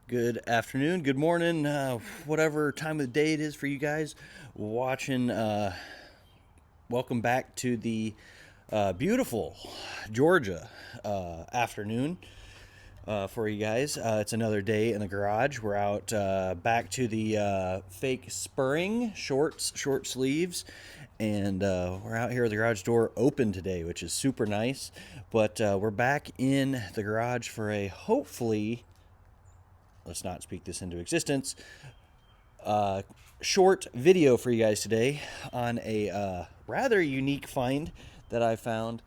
Good afternoon, good morning, whatever time of the day it is for you guys watching. Welcome back to the beautiful Georgia afternoon for you guys. It's another day in the garage. We're out back to the fake spurring shorts, short sleeves, and we're out here with the garage door open today, which is super nice. But we're back in the garage for a hopefully, let's not speak this into existence, short video for you guys today on a rather unique find that I found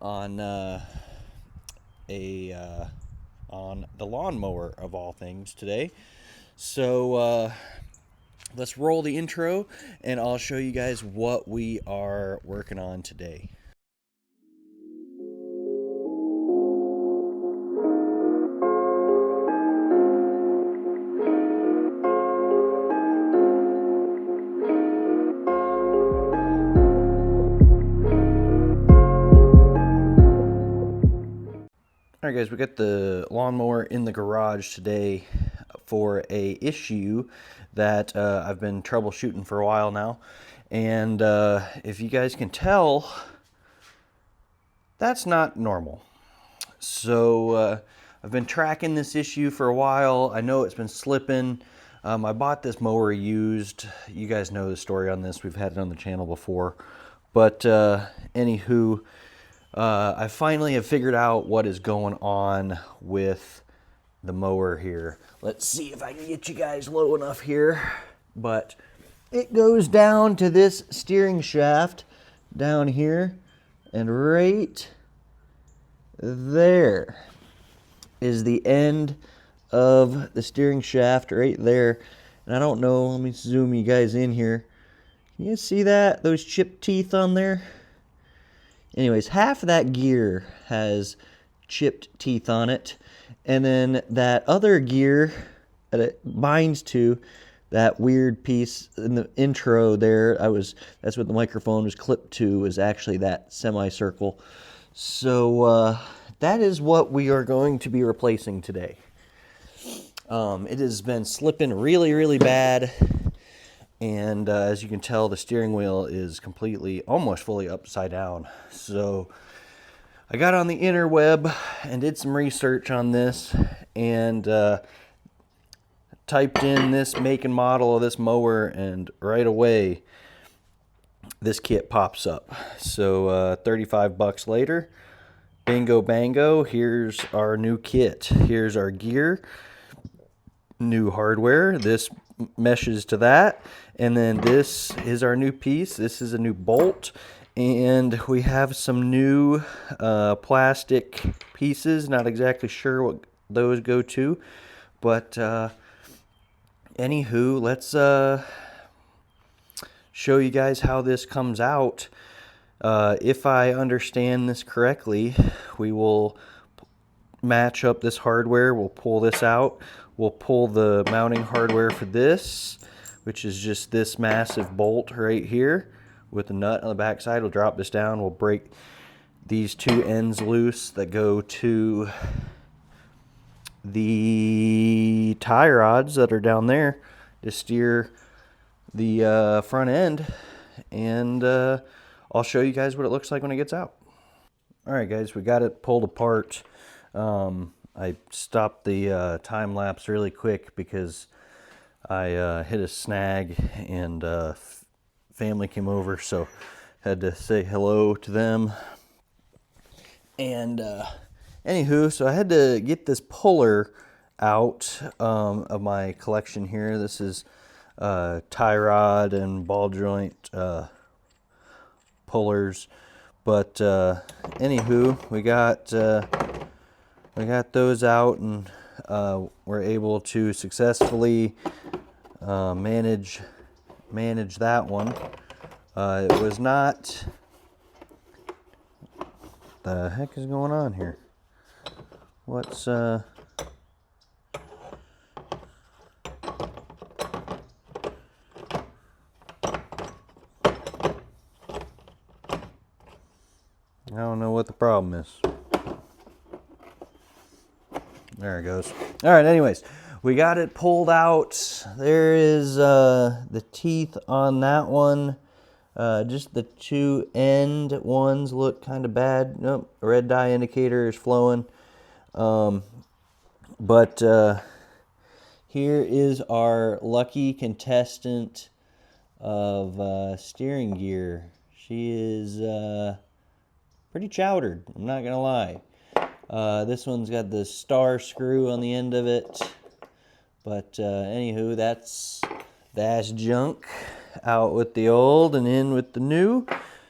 on a on the lawnmower of all things today. So let's roll the intro and I'll show you guys what we are working on today. All right, guys, we got the lawnmower in the garage today for a issue that I've been troubleshooting for a while now. And if you guys can tell, that's not normal. So I've been tracking this issue for a while. I know it's been slipping. I bought this mower used. You guys know the story on this. We've had it on the channel before. But anywho, I finally have figured out what is going on with the mower here. Let's see if I can get you guys low enough here. But it goes down to this steering shaft down here, and right there is the end of the steering shaft right there. And I don't know, let me zoom you guys in here. Can you see that? Those chipped teeth on there? Anyways, half of that gear has chipped teeth on it. And then that other gear that it binds to, that weird piece in the intro there, that's what the microphone was clipped to, was actually that semicircle. So that is what we are going to be replacing today. It has been slipping really, really bad. And as you can tell, the steering wheel is completely, almost fully upside down. So I got on the interweb and did some research on this and typed in this make and model of this mower, and right away this kit pops up. So 35 bucks later, bingo bango, here's our new kit. Here's our gear, new hardware. This meshes to that, and then this is our new piece. This is a new bolt, and we have some new plastic pieces. Not exactly sure what those go to, but anywho, let's show you guys how this comes out. If I understand this correctly, we will match up this hardware. We'll pull this out. We'll pull the mounting hardware for this, which is just this massive bolt right here with a nut on the back side. We'll drop this down. We'll break these two ends loose that go to the tie rods that are down there to steer the front end, and I'll show you guys what it looks like when it gets out. All right, guys, we got it pulled apart. I stopped the time lapse really quick because I hit a snag and family came over, so had to say hello to them. And anywho, so I had to get this puller out of my collection here. This is tie rod and ball joint pullers. But anywho, we got those out, and we're able to successfully manage that one. It was not. The heck is going on here? What's I don't know what the problem is. There it goes. All right, anyways, we got it pulled out. There is the teeth on that one. Just the two end ones look kind of bad. Nope, red dye indicator is flowing. But here is our lucky contestant of steering gear. She is pretty chowdered, I'm not gonna lie. This one's got the star screw on the end of it. But anywho, that's junk. Out with the old and in with the new.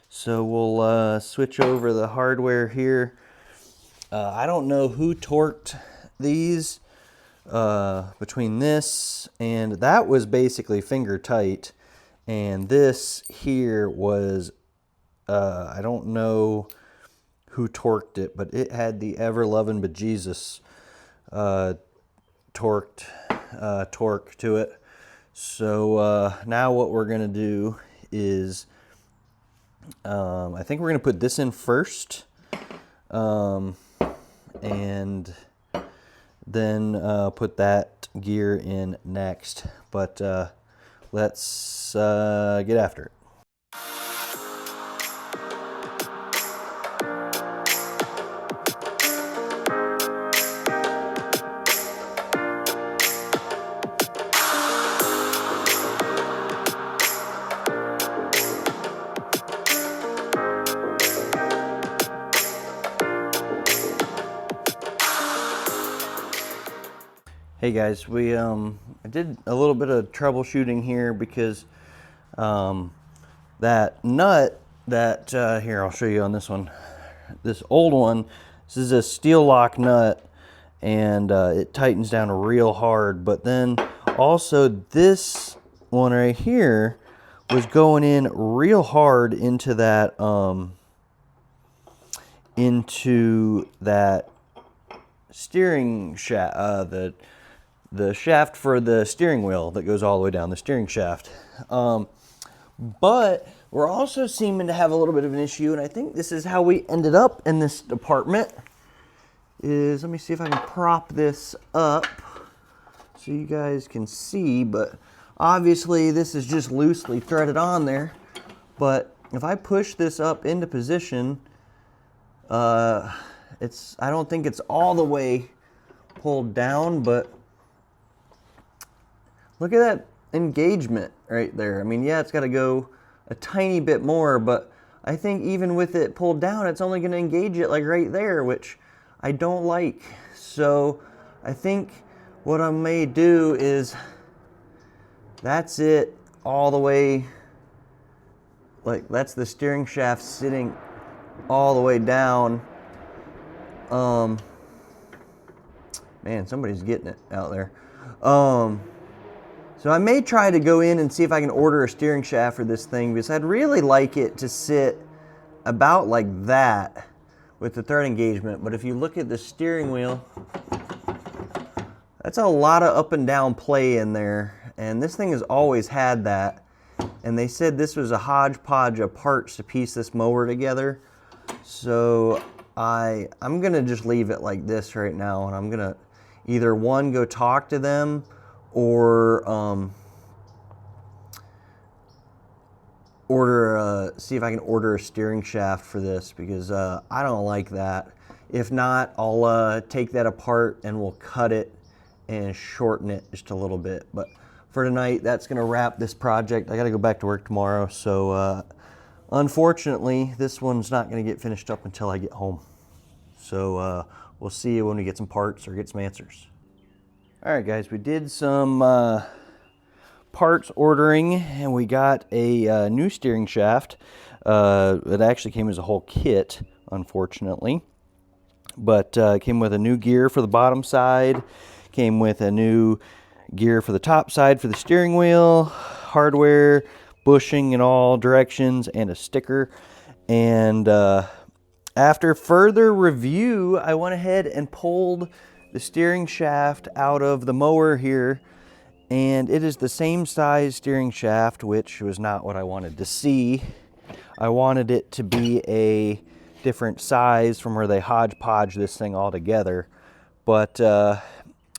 So we'll switch over the hardware here. I don't know who torqued these between this and that was basically finger tight, and this here was I don't know who torqued it, but it had the ever loving bejesus torque to it. So now what we're gonna do is I think we're gonna put this in first, and then put that gear in next. But let's get after it. Hey guys, I did a little bit of troubleshooting here because that nut that here, I'll show you on this one. This old one, this is a steel lock nut, and it tightens down real hard. But then also this one right here was going in real hard into that steering shaft, the shaft for the steering wheel that goes all the way down, the steering shaft. But we're also seeming to have a little bit of an issue, and I think this is how we ended up in this department. Let me see if I can prop this up so you guys can see, but obviously this is just loosely threaded on there. But if I push this up into position, I don't think it's all the way pulled down, but look at that engagement right there. I mean, yeah, it's got to go a tiny bit more, but I think even with it pulled down, it's only going to engage it like right there, which I don't like. So I think what I may do is that's it all the way, like that's the steering shaft sitting all the way down. Man, somebody's getting it out there. So I may try to go in and see if I can order a steering shaft for this thing, because I'd really like it to sit about like that with the thread engagement. But if you look at the steering wheel, that's a lot of up and down play in there. And this thing has always had that. And they said this was a hodgepodge of parts to piece this mower together. So I'm gonna just leave it like this right now, and I'm gonna either one, go talk to them, or see if I can order a steering shaft for this, because I don't like that. If not, I'll take that apart and we'll cut it and shorten it just a little bit. But for tonight, that's gonna wrap this project. I gotta go back to work tomorrow, so unfortunately, this one's not gonna get finished up until I get home. So we'll see you when we get some parts or get some answers. All right, guys, we did some parts ordering, and we got a new steering shaft. It actually came as a whole kit, unfortunately. But it came with a new gear for the bottom side, came with a new gear for the top side for the steering wheel, hardware, bushing in all directions, and a sticker. And after further review, I went ahead and pulled the steering shaft out of the mower here, and it is the same size steering shaft, which was not what I wanted to see. I wanted it to be a different size from where they hodgepodge this thing all together. But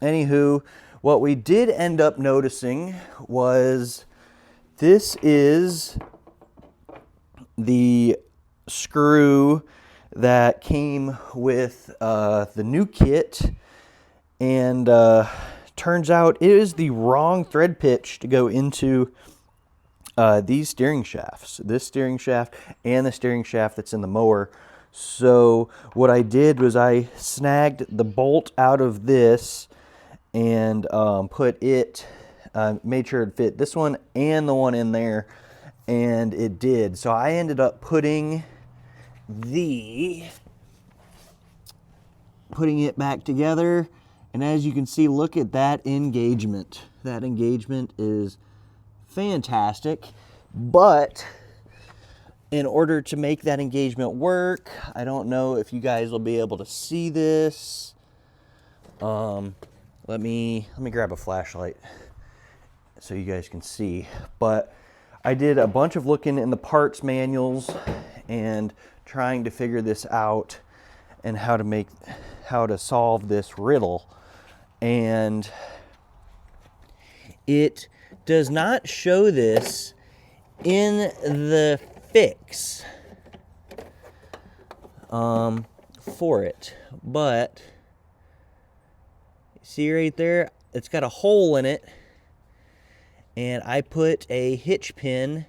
anywho, what we did end up noticing was this is the screw that came with the new kit, and turns out it is the wrong thread pitch to go into these steering shafts, this steering shaft and the steering shaft that's in the mower. So what I did was I snagged the bolt out of this and put it, made sure it fit this one and the one in there, and it did. So I ended up putting it back together, and as you can see, look at that engagement. That engagement is fantastic, but in order to make that engagement work, I don't know if you guys will be able to see this. Let me grab a flashlight so you guys can see. But I did a bunch of looking in the parts manuals and trying to figure this out and how to solve this riddle, and it does not show this in the fix for it, but see right there, it's got a hole in it, and I put a hitch pin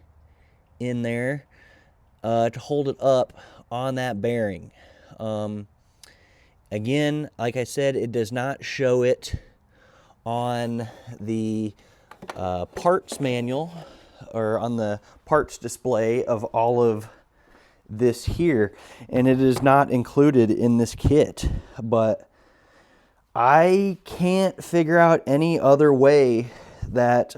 in there to hold it up on that bearing. Again, like I said, it does not show it on the parts manual or on the parts display of all of this here, and it is not included in this kit. But I can't figure out any other way that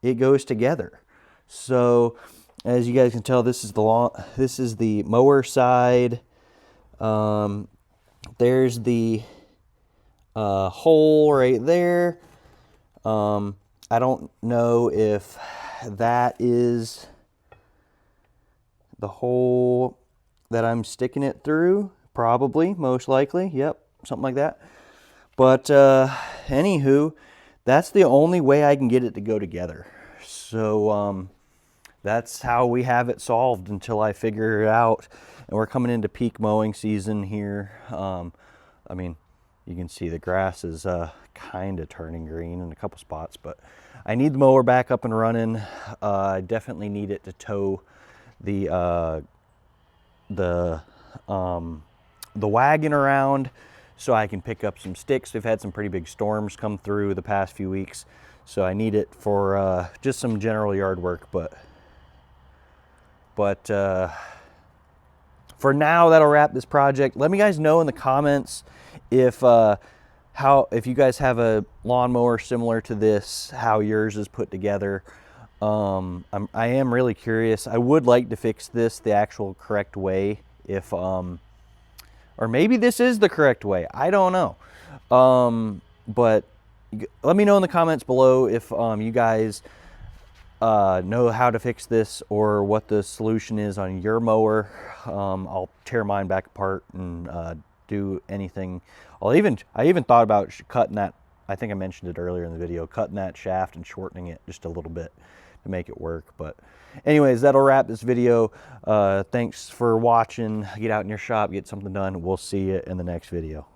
it goes together. So as you guys can tell, this is the mower side. There's the hole right there. I don't know if that is the hole that I'm sticking it through. Probably, most likely. Yep, something like that. But anywho, that's the only way I can get it to go together. So that's how we have it solved until I figure it out. And we're coming into peak mowing season here. I mean, you can see the grass is kind of turning green in a couple spots, but I need the mower back up and running. I definitely need it to tow the wagon around so I can pick up some sticks. We've had some pretty big storms come through the past few weeks, so I need it for just some general yard work. But for now, that'll wrap this project. Let me guys know in the comments if you guys have a lawnmower similar to this, how yours is put together. I am really curious. I would like to fix this the actual correct way, if or maybe this is the correct way. I don't know. But let me know in the comments below if you guys know how to fix this or what the solution is on your mower. I'll tear mine back apart and do anything. I even thought about cutting that. I think I mentioned it earlier in the video, cutting that shaft and shortening it just a little bit to make it work. But anyways, that'll wrap this video. Thanks for watching. Get out in your shop, get something done. We'll see you in the next video.